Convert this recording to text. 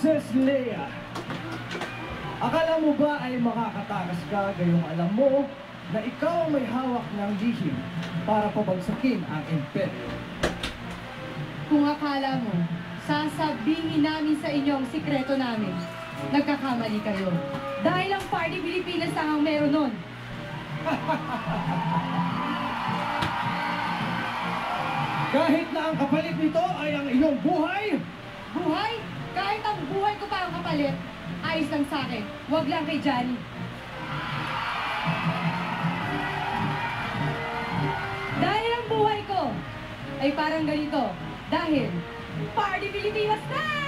Princess Leia, akala mo ba ay makakatakas ka gayong alam mo na ikaw may hawak ng lihim para pabagsakin ang imperyo? Kung akala mo, sasabihin namin sa inyo ang sikreto namin, nagkakamali kayo. Dahil ang Party Pilipinas lang ang meron nun. Kahit na ang kapalit nito ay ang iyong buhay? Buhay? Kahit ang buhay ko pa ang kapalit, ayos lang sa akin. Huwag lang kay Johnny. Dahil ang buhay ko ay parang ganito. Dahil Party Pilipinas na!